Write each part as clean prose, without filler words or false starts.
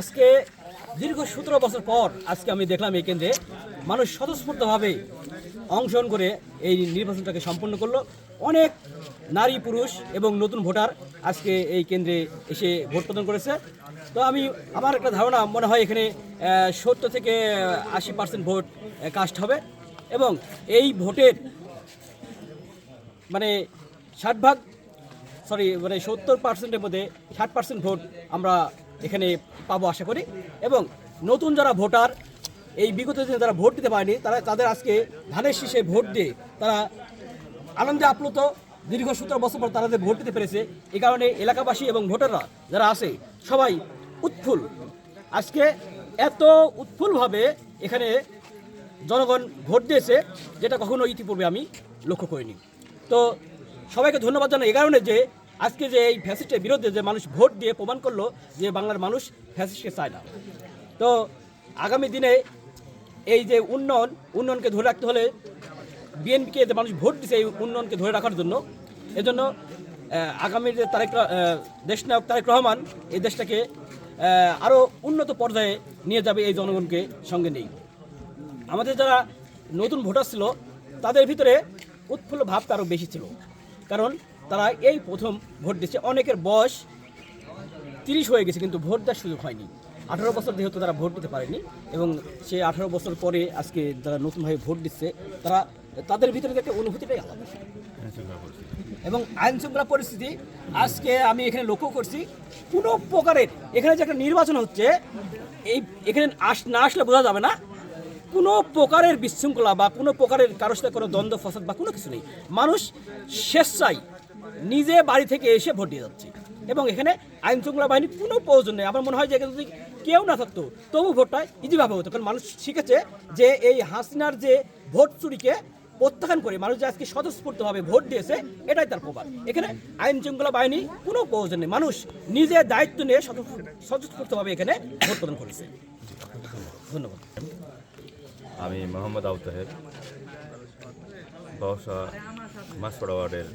আজকে দীর্ঘ 17 বছর পর আজকে আমি দেখলাম এই কেন্দ্রে মানুষ স্বতঃস্ফূর্তভাবে অংশগ্রহণ করে এই নির্বাচনটাকে সম্পন্ন করলো। অনেক নারী পুরুষ এবং নতুন ভোটার আজকে এই কেন্দ্রে এসে ভোট প্রদান করেছে। তো আমার একটা ধারণা মনে হয় এখানে 70 থেকে 80% ভোট কাস্ট হবে এবং এই ভোটের মানে 70%-এর মধ্যে 60% ভোট আমরা এখানে পাবো আশা করি। এবং নতুন যারা ভোটার এই বিগত দিনে যারা ভোট দিতে পারেনি তাদের আজকে ধানের শীষে ভোট দিয়ে তারা আনন্দে আপ্লুত। দীর্ঘ 17 বছর পর তারা ভোট দিতে পেরেছে, এই কারণে এলাকাবাসী এবং ভোটাররা যারা আছে সবাই উৎফুল্ল। আজকে এত উৎফুল্লভাবে এখানে জনগণ ভোট দিয়েছে যেটা কখনো ইতিপূর্বে আমি লক্ষ্য করিনি। তো সবাইকে ধন্যবাদ জানাই এই কারণে যে আজকে যে এই ফ্যাসিস্টের বিরুদ্ধে যে মানুষ ভোট দিয়ে প্রমাণ করলো যে বাংলার মানুষ ফ্যাসিস্টকে চায় না। তো আগামী দিনে এই যে উন্নয়নকে ধরে রাখতে হলে বিএনপিকে যে মানুষ ভোট দিচ্ছে এই উন্নয়নকে ধরে রাখার জন্য, এজন্য আগামী যে দেশনায়ক তারেক রহমান এই দেশটাকে আরও উন্নত পর্যায়ে নিয়ে যাবে এই জনগণকে সঙ্গে নেই। আমাদের যারা নতুন ভোটার ছিল তাদের ভিতরে উৎফুল্ল ভাবটা আরও বেশি ছিল, কারণ তারা এই প্রথম ভোট দিচ্ছে। অনেকের বয়স 30 হয়ে গেছে কিন্তু ভোট দেওয়ার সুযোগ হয়নি। 18 বছর যেহেতু তারা ভোট দিতে পারেনি এবং সেই 18 বছর পরে আজকে যারা নতুনভাবে ভোট দিচ্ছে তাদের ভিতরে একটা অনুভূতিটাই আলাদা। এবং আইন শৃঙ্খলা পরিস্থিতি আজকে আমি এখানে লক্ষ্য করছি কোনো প্রকারের এখানে যে একটা নির্বাচন হচ্ছে এখানে না আসলে বোঝা যাবে না কোনো প্রকারের বিশৃঙ্খলা বা কোনো প্রকারের কারোর সাথে কোনো দ্বন্দ্ব ফসাদ বা কোনো কিছু নেই। মানুষ স্বেচ্ছায় নিজে বাড়ি থেকে এসে ভোট দিয়ে যাচ্ছে এবং এখানে আইন শৃঙ্খলা বাহিনীর কোনো প্রয়োজন নেই। আমার মনে হয় যে এখানে যদি কেউ না থাকতো তবু ভোটটা ইজিভাবে হতো, কারণ মানুষ শিখেছে যে এই হাসিনার যে ভোট চুরিকে প্রত্যাখ্যান করে মানুষ যে আজকে স্বতঃস্ফূর্তভাবে ভোট দিয়েছে এটাই তার প্রমাণ। এখানে আইন শৃঙ্খলা বাহিনী কোনো প্রয়োজন নেই, মানুষ নিজে দায়িত্ব নিয়ে স্বতঃস্ফূর্তভাবে এখানে ভোট প্রদান করেছে। ধন্যবাদ। আমি মোহাম্মদ আবু তাহের, বাউসা মাছপাড়া ওয়ার্ডের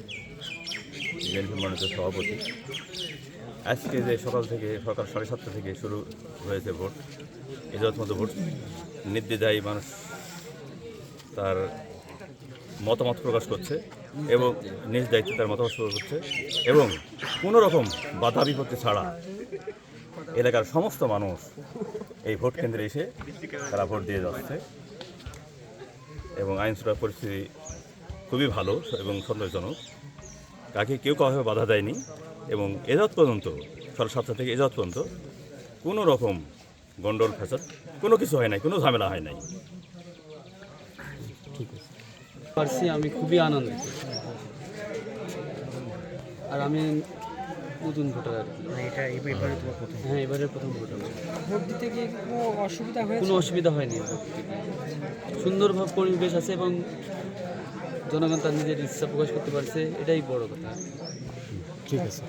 বিএনপি মনোনীত সভাপতি। আজকে যে সকাল 7:30 থেকে শুরু হয়েছে ভোট, এজাত মতো ভোট নির্দ্বিধায় মানুষ তার মতামত প্রকাশ করছে এবং নিজ দায়িত্বে তার মতামত প্রকাশ করছে এবং কোনো রকম বাধা বিপত্তি ছাড়া এলাকার সমস্ত মানুষ এই ভোট কেন্দ্রে এসে তারা ভোট দিয়ে যাচ্ছে এবং আইন শৃঙ্খলা পরিস্থিতি খুবই ভালো এবং সন্তোষজনক। কাকে কেউ কাউকে বাধা দেয়নি এবং এজাত পর্যন্ত 7:30 থেকে এজাত পর্যন্ত কোনো রকম গন্ডল ফ্যাসাদ কোনো কিছু হয় নাই, কোনো ঝামেলা হয় নাই। ঠিক আছে, পারছি আমি খুবই আনন্দিত। আর আমি নতুন ভোটার আর কি। হ্যাঁ, এবারের প্রথম ভোটার। ভোট দিতে গিয়ে কোনো অসুবিধা হয়েছে? কোনো অসুবিধা হয়নি। সুন্দরভাবে পরিবেশ আছে এবং জনগণ তার নিজের ইচ্ছা প্রকাশ করতে পারছে, এটাই বড় কথা। ঠিক আছে।